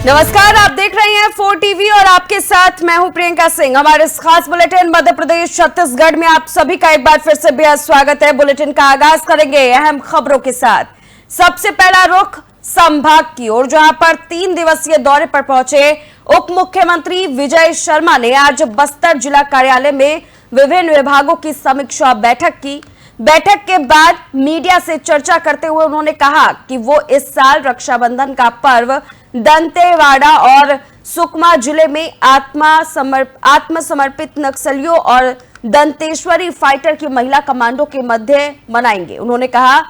नमस्कार, आप देख रहे हैं 4 टीवी और आपके साथ मैं हूं प्रियंका सिंह। हमारे इस खास बुलेटिन मध्य प्रदेश छत्तीसगढ़ में आप सभी का एक बार फिर से बेहद स्वागत है। बुलेटिन का आगाज करेंगे अहम खबरों के साथ। सबसे पहला रुख संभाग की ओर, जहां पर 3 दिवसीय दौरे पर पहुंचे उप मुख्यमंत्री विजय शर्मा ने आज बस्तर जिला कार्यालय में विभिन्न विभागों की समीक्षा बैठक की। बैठक के बाद मीडिया से चर्चा करते हुए उन्होंने कहा कि वो इस साल रक्षाबंधन का पर्व दंतेवाड़ा और सुकमा जिले में आत्मसमर्पित नक्सलियों और दंतेश्वरी फाइटर की महिला कमांडो के मध्य मनाएंगे। उन्होंने कहा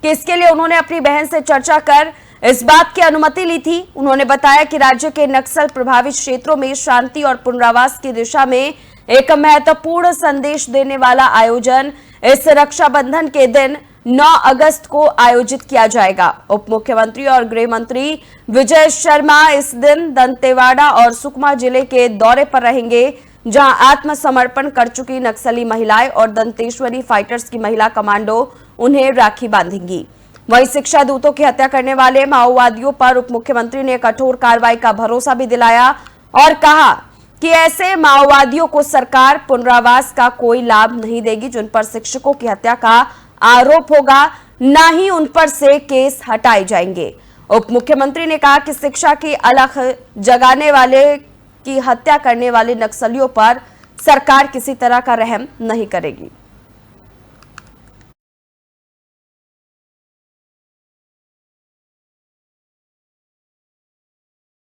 कि इसके लिए उन्होंने अपनी बहन से चर्चा कर इस बात की अनुमति ली थी। उन्होंने बताया कि राज्य के नक्सल प्रभावित क्षेत्रों में शांति और पुनरावास की दिशा में एक महत्वपूर्ण संदेश देने वाला आयोजन इस रक्षाबंधन के दिन 9 अगस्त को आयोजित किया जाएगा। उप मुख्यमंत्री और गृह मंत्री विजय शर्मा इस दिन दंतेवाड़ा और सुकमा जिले के दौरे पर रहेंगे, जहां आत्मसमर्पण कर चुकी नक्सली महिलाएं और दंतेश्वरी फाइटर्स की महिला कमांडो उन्हें राखी बांधेंगी। वहीं शिक्षा दूतों की हत्या करने वाले माओवादियों पर उप मुख्यमंत्री ने कठोर कार्रवाई का भरोसा भी दिलाया और कहा कि ऐसे माओवादियों को सरकार पुनरावास का कोई लाभ नहीं देगी जिन पर शिक्षकों की हत्या का आरोप होगा, ना ही उन पर से केस हटाए जाएंगे। उप मुख्यमंत्री ने कहा कि शिक्षा की अलख जगाने वाले की हत्या करने वाले नक्सलियों पर सरकार किसी तरह का रहम नहीं करेगी।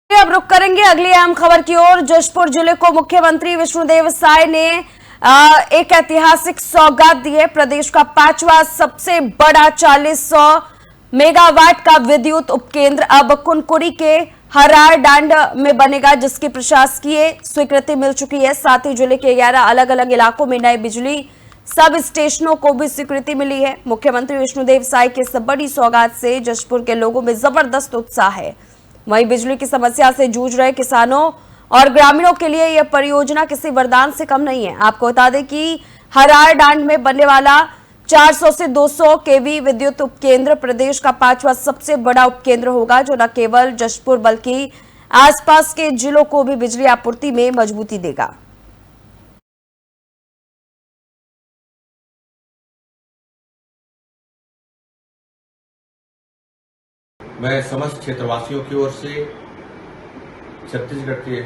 अब रुक करेंगे अगली अहम खबर की ओर। जशपुर जिले को मुख्यमंत्री विष्णुदेव साय ने एक ऐतिहासिक सौगात दी है। प्रदेश का 5वां सबसे बड़ा 4000 मेगावाट का विद्युत उपकेंद्र अब कुनकुरी के हरारडांड में बनेगा, जिसकी प्रशासकीय स्वीकृति मिल चुकी है। साथ ही जिले के 11 अलग अलग इलाकों में नए बिजली सब स्टेशनों को भी स्वीकृति मिली है। मुख्यमंत्री विष्णुदेव साय की इस बड़ी सौगात से जशपुर के लोगों में जबरदस्त उत्साह है। वहीं बिजली की समस्या से जूझ रहे किसानों और ग्रामीणों के लिए यह परियोजना किसी वरदान से कम नहीं है। आपको बता दें कि हरारडांड में बनने वाला 400 से 200 केवी विद्युत उपकेंद्र प्रदेश का 5वां सबसे बड़ा उपकेंद्र होगा, जो न केवल जशपुर बल्कि आसपास के जिलों को भी बिजली आपूर्ति में मजबूती देगा। मैं समस्त क्षेत्रवासियों की ओर से छत्तीसगढ़ के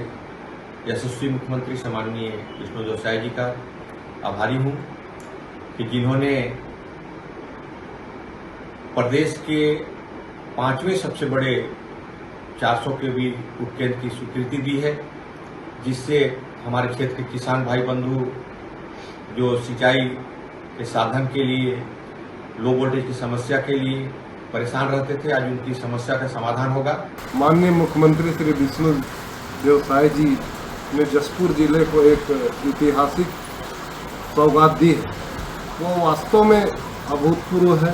यशस्वी मुख्यमंत्री सम्माननीय विष्णुदेव साय जी का आभारी हूं कि जिन्होंने प्रदेश के 5वें सबसे बड़े 400 केवी उपकेंद्र की स्वीकृति दी है, जिससे हमारे क्षेत्र के किसान भाई बंधु जो सिंचाई के साधन के लिए, लो वोल्टेज की समस्या के लिए परेशान रहते थे, आज उनकी समस्या का समाधान होगा। माननीय मुख्यमंत्री श्री विष्णुदेव साय जी ने जशपुर जिले को एक ऐतिहासिक सौगात दी है। वो वास्तव में अभूतपूर्व है।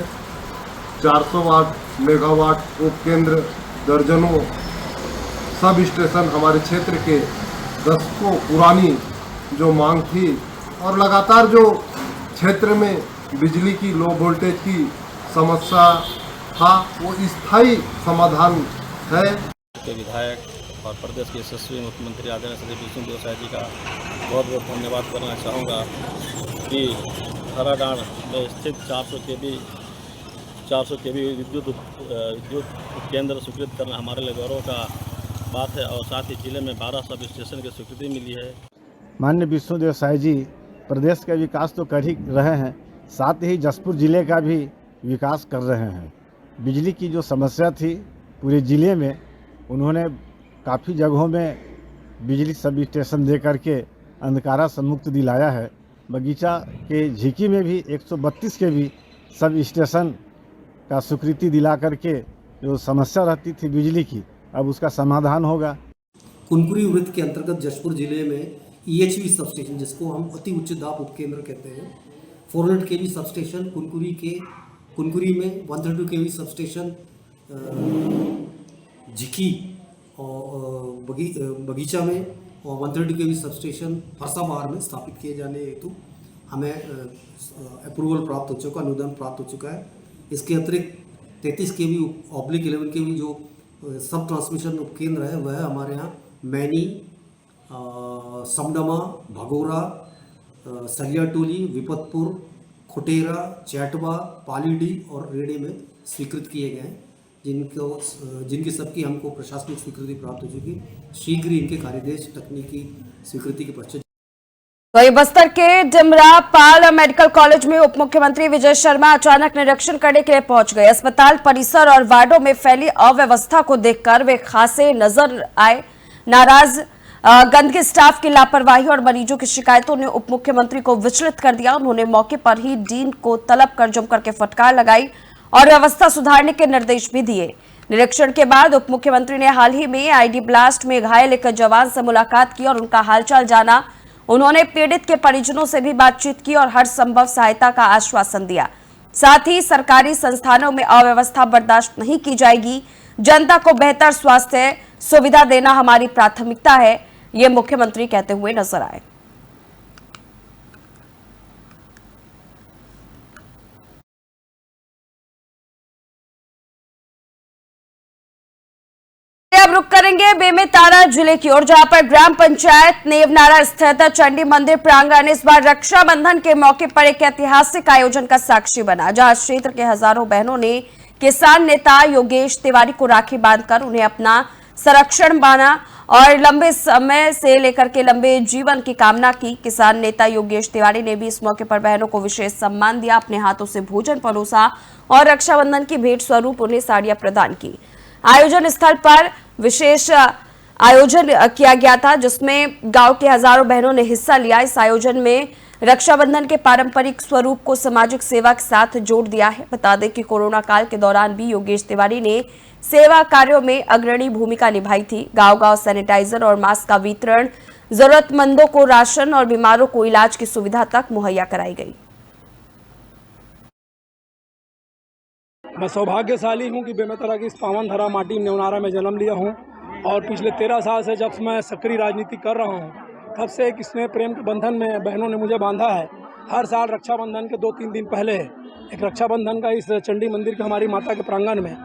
400 वाट मेगावाट उपकेंद्र, दर्जनों सब स्टेशन हमारे क्षेत्र के दशकों पुरानी जो मांग थी और लगातार जो क्षेत्र में बिजली की लो वोल्टेज की समस्या था, वो स्थायी समाधान है। के विधायक और प्रदेश के यशस्वी मुख्यमंत्री आदरणीय श्री विष्णुदेव साय जी का बहुत बहुत धन्यवाद करना चाहूँगा कि हराडांड में स्थित 400 केवी विद्युत उपकेंद्र स्वीकृत करना हमारे लिए गौरव का बात है और साथ ही जिले में 12 सब स्टेशन की स्वीकृति मिली है। माननीय विष्णुदेव साय जी प्रदेश का विकास तो कर ही रहे हैं, साथ ही जशपुर जिले का भी विकास कर रहे हैं। बिजली की जो समस्या थी पूरे ज़िले में, उन्होंने काफ़ी जगहों में बिजली सब स्टेशन दे करके अंधकारा से मुक्त दिलाया है। बगीचा के झीकी में भी 132 के भी सब स्टेशन का स्वीकृति दिला करके जो समस्या रहती थी बिजली की, अब उसका समाधान होगा। कुनकुरी वृत्त के अंतर्गत जशपुर जिले में EHV सब स्टेशन, जिसको हम अति उच्च दाब उपकेंद्र कहते हैं, 400 केवी सब स्टेशन कुनकुरी में 132 केवी सब स्टेशन झिकी और बगीचा में और 132 केवी सब स्टेशन फरसाबहार में स्थापित किए जाने हेतु हमें अप्रूवल प्राप्त हो चुका, अनुदान प्राप्त हो चुका है। इसके अतिरिक्त 33 केवी/11 केवी जो सब ट्रांसमिशन उपकेंद्र है वह हमारे यहाँ मैनी, समडमा, भगोरा, सलियाटोली, विपतपुर, खुटेरा, चैटवा, पालीडी और रेड़े में स्वीकृत किए गए हैं, जिनकी सबकी हमको प्रशासनिक स्वीकृति प्राप्त हो चुकी। शीघ्र ही इनके कार्यदेश तकनीकी स्वीकृति के पश्चात। वही बस्तर के डिमरा पाल मेडिकल कॉलेज में उप मुख्यमंत्री विजय शर्मा अचानक निरीक्षण करने के लिए पहुंच गए। अस्पताल परिसर और वार्डों में फैली अव्यवस्था को देखकर वे खासे नजर आए। नाराज गंदगी स्टाफ की लापरवाही और मरीजों की शिकायतों ने उप मुख्यमंत्री को विचलित कर दिया। उन्होंने मौके पर ही डीन को तलब कर जमकर के फटकार लगाई और व्यवस्था सुधारने के निर्देश भी दिए। निरीक्षण के बाद उप मुख्यमंत्री ने हाल ही में आईडी ब्लास्ट में घायल एक जवान से मुलाकात की और उनका हालचाल जाना। उन्होंने पीड़ित के परिजनों से भी बातचीत की और हर संभव सहायता का आश्वासन दिया। साथ ही सरकारी संस्थानों में अव्यवस्था बर्दाश्त नहीं की जाएगी। जनता को बेहतर स्वास्थ्य सुविधा देना हमारी प्राथमिकता है, ये मुख्यमंत्री कहते हुए नजर आए। अब रुक करेंगे बेमेतरा जिले की ओर, जहां पर ग्राम पंचायत नेवनारा स्थित चंडी मंदिर प्रांगण इस बार रक्षाबंधन के मौके पर एक ऐतिहासिक आयोजन का साक्षी बना, जहां क्षेत्र के हजारों बहनों ने किसान नेता योगेश तिवारी को राखी बांधकर उन्हें अपना संरक्षण माना और लंबे समय से लेकर के लंबे जीवन की कामना की। किसान नेता योगेश तिवारी ने भी इस मौके पर बहनों को विशेष सम्मान दिया, अपने हाथों से भोजन परोसा और रक्षाबंधन की भेंट स्वरूप उन्हें साड़ियां प्रदान की। आयोजन स्थल पर विशेष आयोजन किया गया था, जिसमें गांव के हजारों बहनों ने हिस्सा लिया। इस आयोजन में रक्षाबंधन के पारंपरिक स्वरूप को सामाजिक सेवा के साथ जोड़ दिया है। बता दें कि कोरोना काल के दौरान भी योगेश तिवारी ने सेवा कार्यों में अग्रणी भूमिका निभाई थी। गांव-गांव सैनिटाइजर और मास्क का वितरण, जरूरतमंदों को राशन और बीमारों को इलाज की सुविधा तक मुहैया कराई गई। मैं सौभाग्यशाली हूं कि बेमेतरा की इस पावन धरा माटी नेवनारा में जन्म लिया हूं और पिछले 13 साल से जब मैं सक्रिय राजनीति कर रहा हूं, तब से एक स्नेह प्रेम के बंधन में बहनों ने मुझे बांधा है। हर साल रक्षाबंधन के 2-3 दिन पहले एक रक्षाबंधन का इस चंडी मंदिर के हमारी माता के प्रांगण में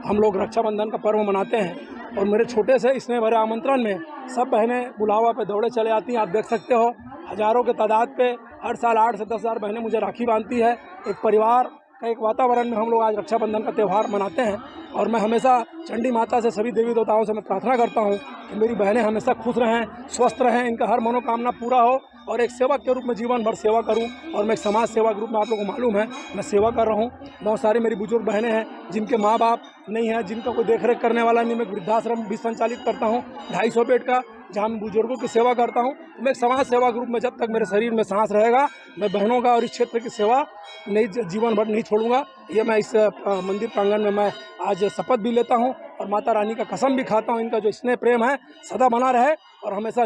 हम लोग रक्षाबंधन का पर्व मनाते हैं और मेरे छोटे से स्नेह भरे आमंत्रण में सब बहनें बुलावा पे दौड़े चले आती हैं। आप देख सकते हो हजारों के तादाद पे हर साल 8 से 10 हज़ार बहनें मुझे राखी बांधती है। एक परिवार का एक वातावरण में हम लोग आज रक्षाबंधन का त्यौहार मनाते हैं और मैं हमेशा चंडी माता से, सभी देवी देवताओं से मैं प्रार्थना करता हूं कि मेरी बहनें हमेशा खुश रहें, स्वस्थ रहें, इनका हर मनोकामना पूरा हो और एक सेवक के रूप में जीवन भर सेवा करूं। और मैं एक समाज सेवा के रूप में, आप लोगों को मालूम है, मैं सेवा कर रहा हूं। बहुत सारी मेरी बुजुर्ग बहनें हैं जिनके माँ बाप नहीं हैं, जिनका कोई देखरेख करने वाला नहीं। मैं वृद्धाश्रम भी संचालित करता हूँ 250 बेड का, जहाँ मैं बुजुर्गों की सेवा करता हूँ। मैं एक समाज सेवा के रूप में, जब तक मेरे शरीर में सांस रहेगा, मैं बहनों का और इस क्षेत्र की सेवा नहीं, जीवन भर नहीं छोड़ूंगा। ये मैं इस मंदिर प्रांगण में मैं आज शपथ भी लेता हूँ और माता रानी का कसम भी खाता हूँ, इनका जो स्नेह प्रेम है सदा बना रहे और हमेशा।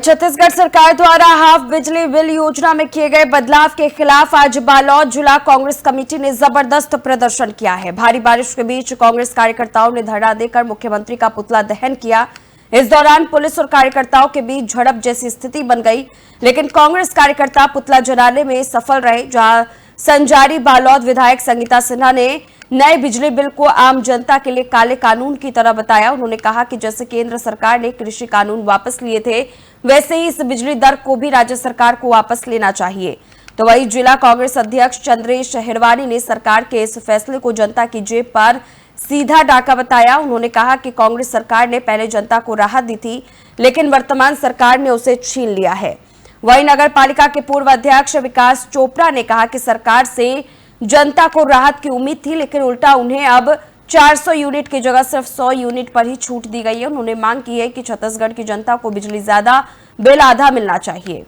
छत्तीसगढ़ सरकार द्वारा हाफ बिजली बिल योजना में किए गए बदलाव के खिलाफ आज बालोद जिला कांग्रेस कमेटी ने जबरदस्त प्रदर्शन किया है। भारी बारिश के बीच कांग्रेस कार्यकर्ताओं ने धरना देकर मुख्यमंत्री का पुतला दहन किया। इस दौरान पुलिस और कार्यकर्ताओं के बीच झड़प जैसी स्थिति बन गई, लेकिन कांग्रेस कार्यकर्ता पुतला जलाने में सफल रहे। जहां संजारी बालोद विधायक संगीता सिन्हा ने नए बिजली बिल को आम जनता के लिए काले कानून की तरह बताया। उन्होंने कहा कि जैसे केंद्र सरकार ने कृषि कानून वापस लिए थे, वैसे ही इस बिजली दर को भी राज्य सरकार को वापस लेना चाहिए। तो वही जिला कांग्रेस अध्यक्ष चंद्रेश हिरवानी ने सरकार के इस फैसले को जनता की जेब पर सीधा डाका बताया। उन्होंने कहा कि कांग्रेस सरकार ने पहले जनता को राहत दी थी, लेकिन वर्तमान सरकार ने उसे छीन लिया है। वहीं नगर पालिका के पूर्व अध्यक्ष विकास चोपड़ा ने कहा कि सरकार से जनता को राहत की उम्मीद थी, लेकिन उल्टा उन्हें अब 400 यूनिट की जगह सिर्फ 100 यूनिट पर ही छूट दी गई है। उन्होंने मांग की है कि छत्तीसगढ़ की जनता को बिजली ज्यादा, बिल आधा मिलना चाहिए।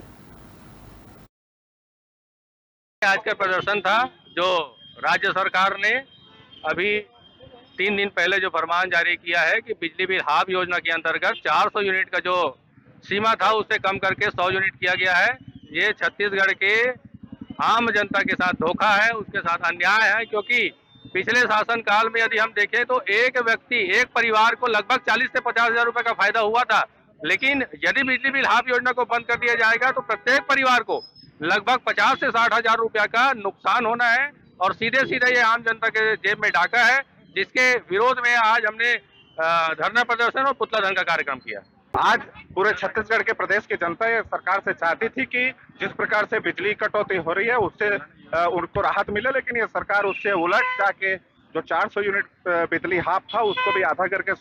आज का प्रदर्शन था जो राज्य सरकार ने अभी 3 दिन पहले जो फरमान जारी किया है कि बिजली बिल हाफ योजना के अंतर्गत 400 यूनिट का जो सीमा था उससे कम करके 100 यूनिट किया गया है। ये छत्तीसगढ़ के आम जनता के साथ धोखा है, उसके साथ अन्याय है, क्योंकि पिछले शासन काल में यदि हम देखें तो एक व्यक्ति, एक परिवार को लगभग 40 से 50 हजार रुपए का फायदा हुआ था। लेकिन यदि बिजली बिल हाफ योजना को बंद कर दिया जाएगा तो प्रत्येक परिवार को लगभग 50 से 60 हजार रुपया का नुकसान होना है और सीधे सीधे ये आम जनता के जेब में डाका है, जिसके विरोध में आज हमने धरना प्रदर्शन और पुतला दहन का कार्यक्रम किया। आज पूरे छत्तीसगढ़ के प्रदेश की जनता ये सरकार से चाहती थी कि जिस प्रकार से बिजली कटौती हो रही है उससे उनको राहत मिले, लेकिन ये सरकार उससे उलट जाके जो 400 यूनिट बिजली हाफ था उसको भी आधा करके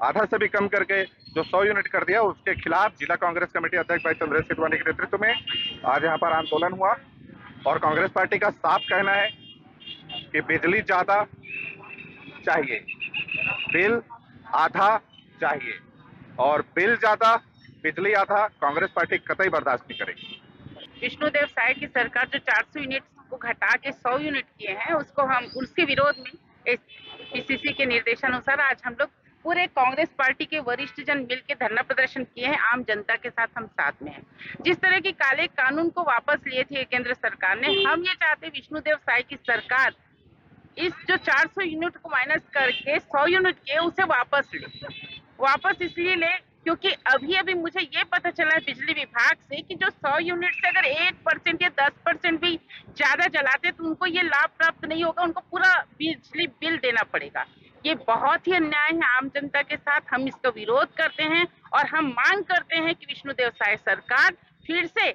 आधा से भी कम करके जो 100 यूनिट कर दिया, उसके खिलाफ जिला कांग्रेस कमेटी अध्यक्ष भाई चंद्रेश सिटवानी के नेतृत्व में आज यहाँ पर आंदोलन हुआ। और कांग्रेस पार्टी का साफ कहना है कि बिजली ज्यादा चाहिए, बिल आधा चाहिए, और बिल ज्यादा बिजली आधा कांग्रेस पार्टी कतई बर्दाश्त नहीं करेगी। विष्णुदेव साय की सरकार जो 400 यूनिट को घटा के 100 यूनिट किए हैं उसको हम उसके विरोध में पीसीसी के निर्देशानुसार आज हम लोग पूरे कांग्रेस पार्टी के वरिष्ठ जन मिल के धरना प्रदर्शन किए हैं। आम जनता के साथ हम साथ में हैं। जिस तरह की काले कानून को वापस लिए थे केंद्र सरकार ने, हम ये चाहते विष्णुदेव साय की सरकार इस जो 400 यूनिट को माइनस करके 100 यूनिट किए उसे वापस इसलिए ले क्योंकि अभी मुझे ये पता चला है बिजली विभाग से कि जो 100 यूनिट से अगर 1% या 10% भी ज्यादा जलाते तो उनको ये लाभ प्राप्त नहीं होगा, उनको पूरा बिजली बिल देना पड़ेगा। ये बहुत ही अन्याय है आम जनता के साथ। हम इसका विरोध करते हैं और हम मांग करते हैं कि विष्णुदेव साय सरकार फिर से।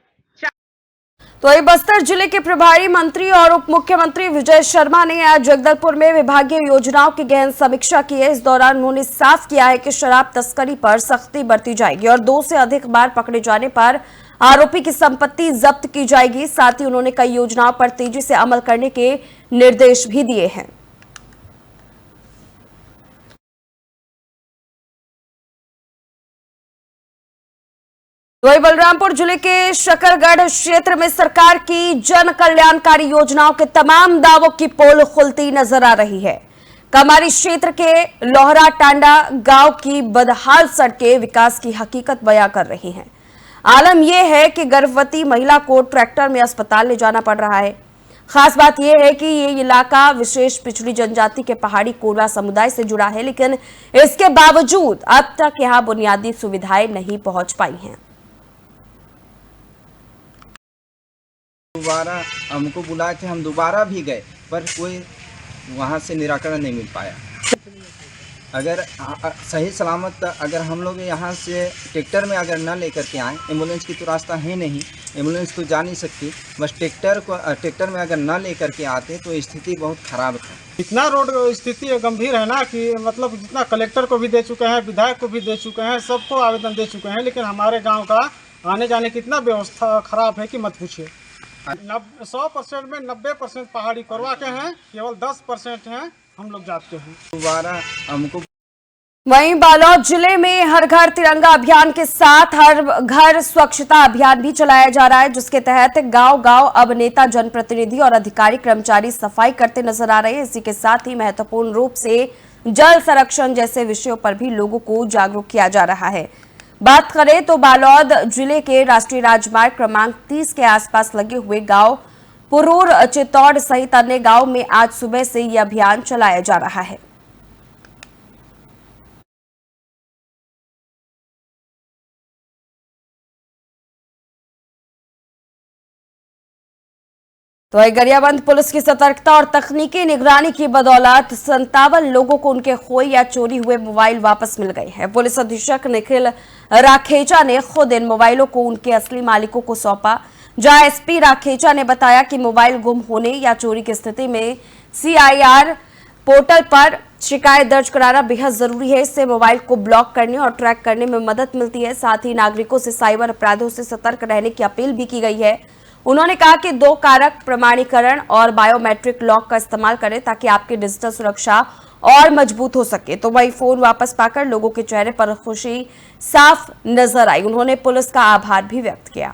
तो ये बस्तर जिले के प्रभारी मंत्री और उप मुख्यमंत्री विजय शर्मा ने आज जगदलपुर में विभागीय योजनाओं की गहन समीक्षा की है। इस दौरान उन्होंने साफ किया है कि शराब तस्करी पर सख्ती बरती जाएगी और 2 से अधिक बार पकड़े जाने पर आरोपी की संपत्ति जब्त की जाएगी। साथ ही उन्होंने कई योजनाओं पर तेजी से अमल करने के निर्देश भी दिए हैं। वहीं बलरामपुर जिले के शकरगढ़ क्षेत्र में सरकार की जन कल्याणकारी योजनाओं के तमाम दावों की पोल खुलती नजर आ रही है। कमारी क्षेत्र के लोहरा टांडा गांव की बदहाल सड़कें विकास की हकीकत बयां कर रही हैं। आलम यह है कि गर्भवती महिला को ट्रैक्टर में अस्पताल ले जाना पड़ रहा है। खास बात यह है कि ये इलाका विशेष पिछड़ी जनजाति के पहाड़ी कोरवा समुदाय से जुड़ा है, लेकिन इसके बावजूद अब तक यहां बुनियादी सुविधाएं नहीं पहुंच पाई हैं। दोबारा हमको बुलाए थे, हम दोबारा भी गए पर कोई वहाँ से निराकरण नहीं मिल पाया। अगर सही सलामत अगर हम लोग यहाँ से ट्रैक्टर में अगर न लेकर के आए, एम्बुलेंस की तो रास्ता है नहीं, एम्बुलेंस तो जा नहीं सकती, बस ट्रैक्टर में अगर न लेकर के आते तो स्थिति बहुत खराब था। इतना रोड स्थिति गंभीर है ना कि मतलब जितना कलेक्टर को भी दे चुके हैं, विधायक को भी दे चुके हैं, सबको आवेदन दे चुके हैं, लेकिन हमारे गाँव का आने जाने की इतना व्यवस्था खराब है कि मत पूछिए। 100% में 90% पहाड़ी कोरवा के हैं, केवल 10% हैं हम लोग जाते हैं। दोबारा हमको वहीं बालोद जिले में हर घर तिरंगा अभियान के साथ हर घर स्वच्छता अभियान भी चलाया जा रहा है, जिसके तहत गांव-गांव अब नेता, जनप्रतिनिधि और अधिकारी कर्मचारी सफाई करते नजर आ रहे हैं। इसी के साथ ही महत्वपूर्ण रूप से जल संरक्षण जैसे विषयों पर भी लोगों को जागरूक किया जा रहा है। बात करें तो बालोद जिले के राष्ट्रीय राजमार्ग क्रमांक 30 के आसपास लगे हुए गांव पुरूर, चित्तौड़ सहित अन्य गांव में आज सुबह से यह अभियान चलाया जा रहा है। तो गरियाबंद पुलिस की सतर्कता और तकनीकी निगरानी की बदौलत 57 लोगों को उनके खोए या चोरी हुए मोबाइल वापस मिल गए हैं। पुलिस अधीक्षक निखिल राखेचा ने खुद इन मोबाइलों को उनके असली मालिकों को सौंपा, जहां एसपी राखेचा ने बताया कि मोबाइल गुम होने या चोरी की स्थिति में CIR पोर्टल पर शिकायत दर्ज कराना बेहद जरूरी है। इससे मोबाइल को ब्लॉक करने और ट्रैक करने में मदद मिलती है। साथ ही नागरिकों से साइबर अपराधों से सतर्क रहने की अपील भी की गई है। उन्होंने कहा कि 2 कारक प्रमाणीकरण और बायोमेट्रिक लॉक का इस्तेमाल करें ताकि आपकी डिजिटल सुरक्षा और मजबूत हो सके। तो वही फोन वापस पाकर लोगों के चेहरे पर खुशी साफ नजर आई। उन्होंने पुलिस का आभार भी व्यक्त किया।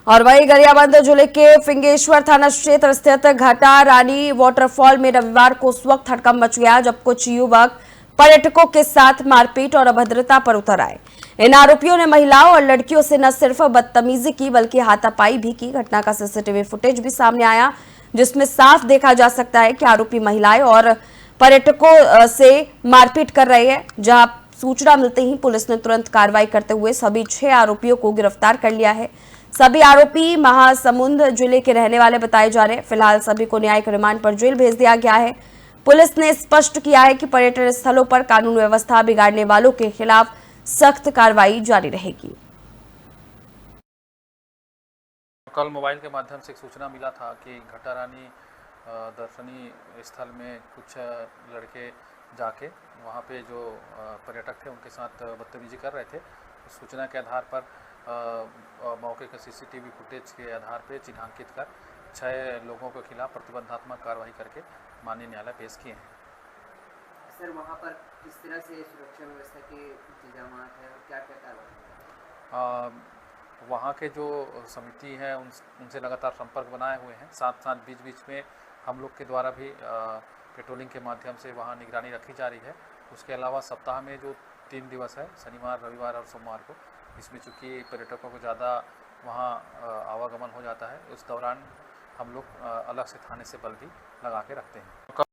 और वही गरियाबंद जिले के फिंगेश्वर थाना क्षेत्र स्थित घाटा रानी वाटरफॉल में रविवार को उस वक्त हड़कंप मच गया जब कुछ युवक पर्यटकों के साथ मारपीट और अभद्रता पर उतर आए। इन आरोपियों ने महिलाओं और लड़कियों से न सिर्फ बदतमीजी की बल्कि हाथापाई भी की। घटना का सीसीटीवी फुटेज भी सामने आया, जिसमें साफ देखा जा सकता है कि आरोपी महिलाएं और पर्यटकों से मारपीट कर रहे हैं। जहां सूचना मिलते ही पुलिस ने तुरंत कार्रवाई करते हुए सभी 6 आरोपियों को गिरफ्तार कर लिया है। सभी आरोपी महासमुंद जिले के रहने वाले बताए जा रहे हैं। फिलहाल सभी को न्यायिक रिमांड पर जेल भेज दिया गया है। पुलिस ने स्पष्ट किया है कि पर्यटन स्थलों पर कानून व्यवस्था बिगाड़ने वालों के खिलाफ सख्त कार्रवाई जारी रहेगी। कल मोबाइल के माध्यम से एक सूचना मिला था कि घटारानी दर्शनीय स्थल में कुछ लड़के जाके वहाँ पे जो पर्यटक थे उनके साथ बदतमीजी कर रहे थे। उस सूचना के आधार पर मौके के सीसीटीवी फुटेज के आधार पर चिन्हांकित कर 6 लोगों के खिलाफ प्रतिबंधात्मक कार्रवाई करके माननीय न्यायालय पेश किए हैं। सर, वहाँ पर किस तरह से सुरक्षा व्यवस्था के इंतजाम है और क्या क्या कार्रवाई? वहाँ के जो समिति है उनसे लगातार संपर्क बनाए हुए हैं। साथ साथ बीच बीच में हम लोग के द्वारा भी पेट्रोलिंग के माध्यम से वहाँ निगरानी रखी जा रही है। उसके अलावा सप्ताह में जो 3 दिवस है, शनिवार, रविवार और सोमवार को, इसमें चूँकि पर्यटकों को ज़्यादा वहाँ आवागमन हो जाता है, उस दौरान हम लोग अलग से थाने से बल भी लगा के रखते हैं।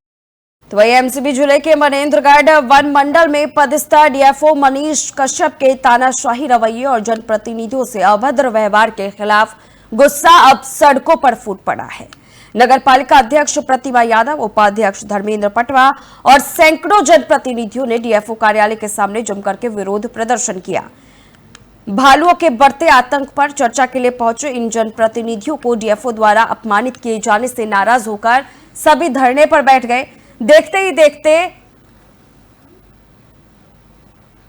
तो वही एमसीबी जिले के मनेन्द्रगढ़ वन मंडल में पदस्थ डीएफओ मनीष कश्यप के तानाशाही रवैये और जनप्रतिनिधियों से अभद्र व्यवहार के खिलाफ गुस्सा अब सड़कों पर फूट पड़ा है। नगर पालिका अध्यक्ष प्रतिमा यादव, उपाध्यक्ष धर्मेंद्र पटवा और सैकड़ों जनप्रतिनिधियों ने डीएफओ कार्यालय के सामने जमकर के विरोध प्रदर्शन किया। भालुओं के बढ़ते आतंक पर चर्चा के लिए पहुंचे इन जनप्रतिनिधियों को डीएफओ द्वारा अपमानित किए जाने से नाराज होकर सभी धरने पर बैठ गए। देखते ही देखते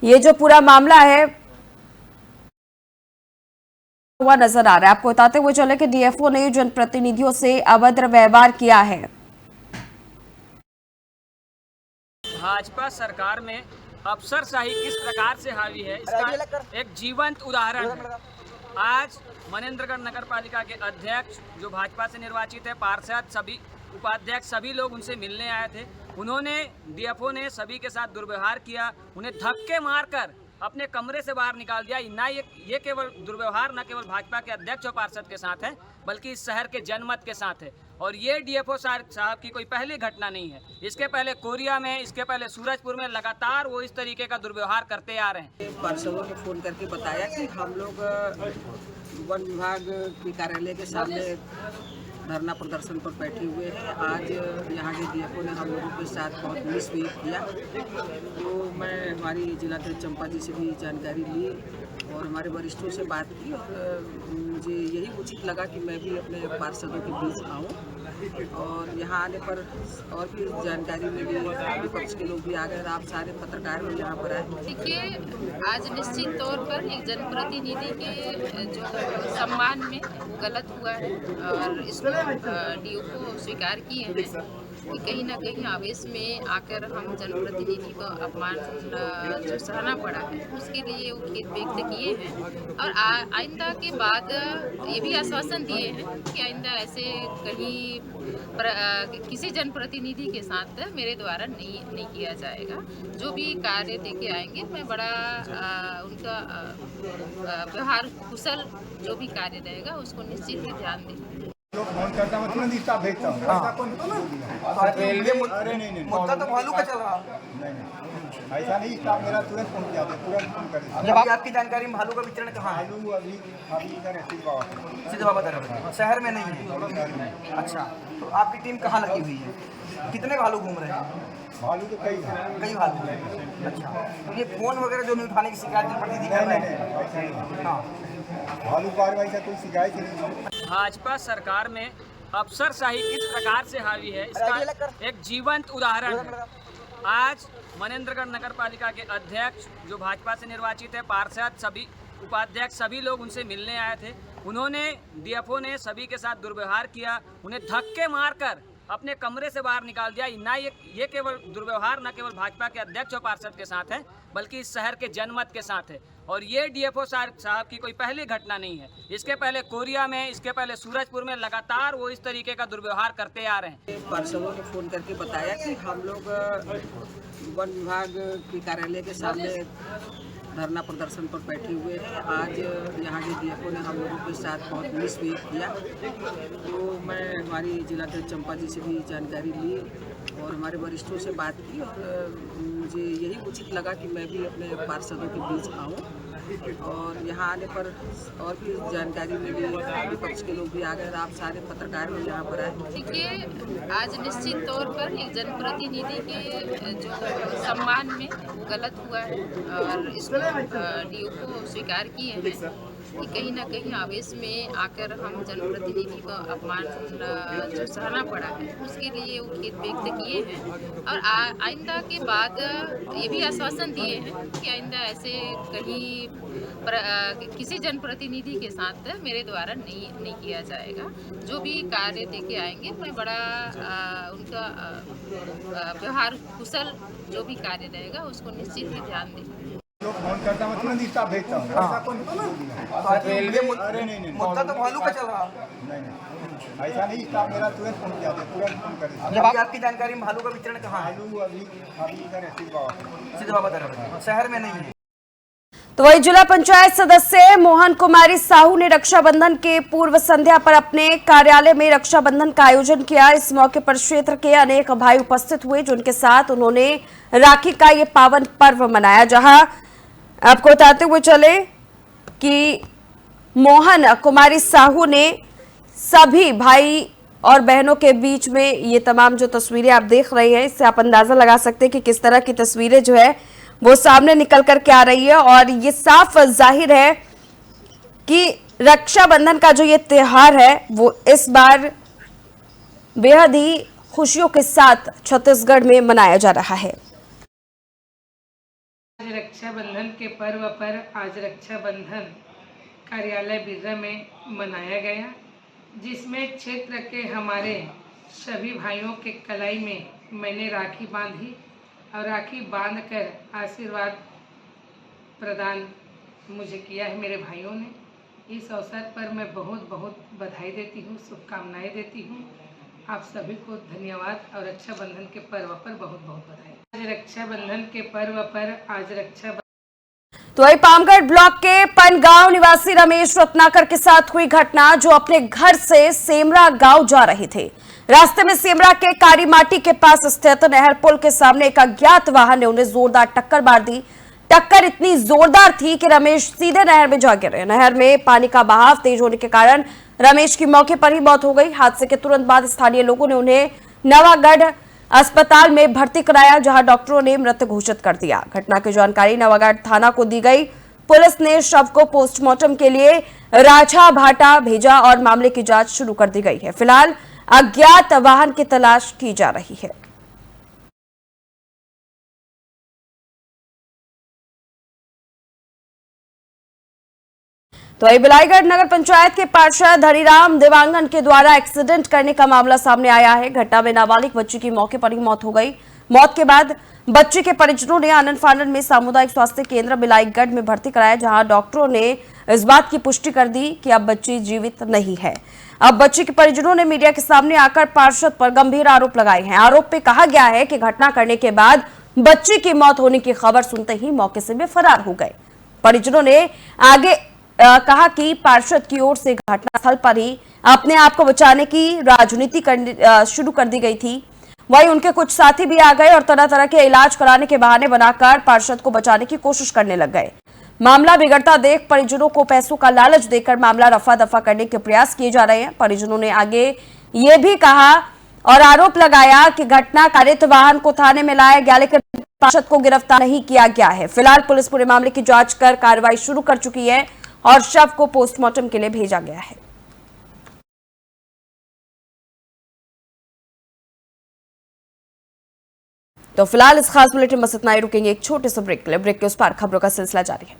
ये जो पूरा मामला है हुआ नजर आ रहा है। आपको बताते हुए चले कि डीएफओ ने जनप्रतिनिधियों से अभद्र व्यवहार किया है। भाजपा सरकार में अफसरशाही किस प्रकार से हावी है, इसका एक जीवंत उदाहरण है। आज मनेन्द्रगढ़ नगर पालिका के अध्यक्ष जो भाजपा से निर्वाचित है, पार्षद, सभी उपाध्यक्ष, सभी लोग उनसे मिलने आए थे। उन्होंने डीएफओ ने सभी के साथ दुर्व्यवहार किया, उन्हें धक्के मारकर अपने कमरे से बाहर निकाल दिया। ना ये केवल दुर्व्यवहार न केवल भाजपा के अध्यक्ष और पार्षद के साथ है, बल्कि इस शहर के जनमत के साथ है। और ये डीएफओ साहब की कोई पहली घटना नहीं है। इसके पहले कोरिया में, इसके पहले सूरजपुर में लगातार वो इस तरीके का दुर्व्यवहार करते आ रहे हैं। पार्षदों ने फ़ोन करके बताया कि हम लोग वन विभाग के कार्यालय के सामने धरना प्रदर्शन पर बैठे हुए हैं। आज यहाँ के डीएफओ ने हम लोगों के साथ बहुत मिसबिहेव किया। तो मैं हमारी जिलाध्यक्ष चंपा जी से भी जानकारी ली और हमारे वरिष्ठों से बात की और मुझे यही उचित लगा कि मैं भी अपने पार्षदों के बीच आऊँ। और यहाँ आने पर और भी जानकारी मिली, विपक्ष के लोग भी आ गए, आप सारे पत्रकार भी यहाँ पर आए। देखिए, आज निश्चित तौर पर एक जनप्रतिनिधि के जो सम्मान में गलत हुआ है और इसको डीएफओ स्वीकार किए हैं कि कहीं ना कहीं आवेश में आकर हम जनप्रतिनिधि को अपमान जो सहना पड़ा है, उसके लिए वो खेद व्यक्त किए हैं। और आइंदा के बाद ये भी आश्वासन दिए हैं कि आइंदा ऐसे कहीं किसी जनप्रतिनिधि के साथ मेरे द्वारा नहीं किया जाएगा। जो भी कार्य देके आएंगे, मैं बड़ा उनका व्यवहार कुशल जो भी कार्य रहेगा उसको निश्चित ही ध्यान देंगे। फोन करता मैं तुरंत स्टाफ भेजता हूँ। मुद्दा तो भालू का चल रहा नहीं, ऐसा नहीं, स्टाफ मेरा तुरंत पहुँच जाते, तुरंत फोन कर। जब आपकी जानकारी में भालू का वितरण कहाँ है? भालू अभी इधर है सीधे बाबा दरबार, शहर में नहीं है। अच्छा, तो आपकी टीम कहाँ लगी हुई है? कितने भालू घूम रहे हैं? भालू तो कई भालू हैं। अच्छा, तो ये फोन वगैरह जो नहीं उठाने की शिकायत जनप्रतिनिधि कर रहे हैं? हाँ, भालू कार्रवाई से कोई शिकायत ही नहीं। भाजपा सरकार में अफसरशाही किस प्रकार से हावी है, इसका एक जीवंत उदाहरण है। आज मनेन्द्रगढ़ नगर पालिका के अध्यक्ष जो भाजपा से निर्वाचित है, पार्षद, सभी उपाध्यक्ष, सभी लोग उनसे मिलने आए थे। उन्होंने डीएफओ ने सभी के साथ दुर्व्यवहार किया, उन्हें धक्के मारकर अपने कमरे से बाहर निकाल दिया। ना ये केवल दुर्व्यवहार न केवल भाजपा के अध्यक्ष और पार्षद के साथ है, बल्कि इस शहर के जनमत के साथ है। और ये डीएफओ साहब की कोई पहली घटना नहीं है। इसके पहले कोरिया में, इसके पहले सूरजपुर में लगातार वो इस तरीके का दुर्व्यवहार करते आ रहे हैं। पार्षदों ने फ़ोन करके बताया कि हम लोग वन विभाग के कार्यालय के सामने धरना प्रदर्शन पर बैठे हुए हैं। आज यहाँ के डीएफओ ने हम लोगों के साथ बहुत मिसबिहेव किया। तो मैं हमारी जिलाध्यक्ष चंपा जी से भी जानकारी ली और हमारे वरिष्ठों से बात की और मुझे यही उचित लगा कि मैं भी अपने पार्षदों के बीच आऊँ और यहाँ आने पर और भी जानकारी मिली, विपक्ष के लोग भी आ गए, आप सारे पत्रकार भी यहाँ पर आए। देखिए, आज निश्चित तौर पर एक जनप्रतिनिधि के जो सम्मान में गलत हुआ है और इसको डीओ को स्वीकार किए हैं कि कहीं ना कहीं आवेश में आकर हम जनप्रतिनिधि को अपमान जो सहना पड़ा है, उसके लिए वो खेद व्यक्त किए हैं और आइंदा के बाद ये भी आश्वासन दिए हैं कि आइंदा ऐसे कहीं किसी जनप्रतिनिधि के साथ मेरे द्वारा नहीं किया जाएगा। जो भी कार्य देके आएंगे मैं बड़ा उनका व्यवहार कुशल जो भी कार्य रहेगा उसको निश्चित ही ध्यान देंगे। फोन करता मैं तुरंत स्टाफ भेजता हूँ। मुद्दा तो भालू का चल रहा। नहीं ऐसा नहीं, स्टाफ मेरा तुरंत फोन किया था, तुरंत फोन कर। जब आपकी जानकारी में भालू का वितरण कहाँ है? भालू अभी इधर है सीधे बाबा तरफ, शहर में नहीं है। तो वही जिला पंचायत सदस्य मोहन कुमारी साहू ने रक्षाबंधन के पूर्व संध्या पर अपने कार्यालय में रक्षाबंधन का आयोजन किया। इस मौके पर क्षेत्र के अनेक भाई उपस्थित हुए, जिनके साथ उन्होंने राखी का ये पावन पर्व मनाया। जहां आपको बताते हुए चले कि मोहन कुमारी साहू ने सभी भाई और बहनों के बीच में ये तमाम जो तस्वीरें आप देख रहे हैं, इससे आप अंदाजा लगा सकते हैं कि किस तरह की तस्वीरें जो है वो सामने निकल कर के आ रही है। और ये साफ जाहिर है कि रक्षाबंधन का जो ये त्योहार है वो इस बार बेहद ही खुशियों के साथ छत्तीसगढ़ में मनाया जा रहा है। आज रक्षाबंधन के पर्व पर आज रक्षाबंधन कार्यालय बिर्रा में मनाया गया, जिसमें क्षेत्र के हमारे सभी भाइयों के कलाई में मैंने राखी बांधी और राखी बांधकर आशीर्वाद प्रदान मुझे किया है मेरे भाइयों ने। इस अवसर पर मैं बहुत बहुत बधाई देती हूँ, शुभकामनाएं देती हूँ। आप सभी को धन्यवाद और रक्षाबंधन के पर्व पर बहुत बहुत बधाई। आज रक्षाबंधन के पर्व पर आज रक्षाबंधन। तो वही पामगढ़ ब्लॉक के पनगांव निवासी रमेश रत्नाकर के साथ हुई घटना, जो अपने घर से सेमरा गांव जा रहे थे। रास्ते में सेमरा के कारीमाटी के पास स्थित नहर पुल के सामने एक अज्ञात वाहन ने उन्हें जोरदार टक्कर मार दी। टक्कर इतनी जोरदार थी कि रमेश सीधे नहर में जा गिरे। नहर में पानी का बहाव तेज होने के कारण रमेश की मौके पर ही मौत हो गई। हादसे के तुरंत बाद स्थानीय लोगों ने उन्हें नवागढ़ अस्पताल में भर्ती कराया, जहां डॉक्टरों ने मृत घोषित कर दिया। घटना की जानकारी नवागढ़ थाना को दी गई। पुलिस ने शव को पोस्टमार्टम के लिए राजाभाटा भेजा और मामले की जांच शुरू कर दी गई है। फिलहाल अज्ञात वाहन की तलाश की जा रही है। तो बिलाईगढ़ नगर पंचायत के पार्षद हरिराम देवांगन के द्वारा एक्सीडेंट करने का मामला सामने आया है। घटना में नाबालिग बच्ची की मौके पर ही मौत हो गई। मौत के बाद बच्ची के परिजनों ने आनंद फानन में सामुदायिक स्वास्थ्य केंद्र बिलाईगढ़ में भर्ती कराया, जहां डॉक्टरों ने इस बात की पुष्टि कर दी कि अब बच्ची जीवित नहीं है। अब बच्ची के परिजनों ने मीडिया के सामने आकर पार्षद पर गंभीर आरोप लगाए हैं। आरोप पे कहा गया है कि घटना करने के बाद बच्ची की मौत होने की खबर सुनते ही मौके से वे फरार हो गए। परिजनों ने आगे कहा कि पार्षद की ओर से घटनास्थल पर ही अपने आप को बचाने की राजनीति शुरू कर दी गई थी। वहीं उनके कुछ साथी भी आ गए और तरह तरह के इलाज कराने के बहाने बनाकर पार्षद को बचाने की कोशिश करने लग गए। मामला बिगड़ता देख परिजनों को पैसों का लालच देकर मामला रफा दफा करने के प्रयास किए जा रहे हैं। परिजनों ने आगे ये भी कहा और आरोप लगाया कि घटना कारित वाहन को थाने में लाया गया, लेकिन पार्षद को गिरफ्तार नहीं किया गया है। फिलहाल पुलिस पूरे मामले की जांच कर कार्रवाई शुरू कर चुकी है और शव को पोस्टमार्टम के लिए भेजा गया है। तो फिलहाल इस खास बुलेटिन में इतना ही। रुकेंगे एक छोटे से ब्रेक के लिए। ब्रेक के उस पार खबरों का सिलसिला जारी है।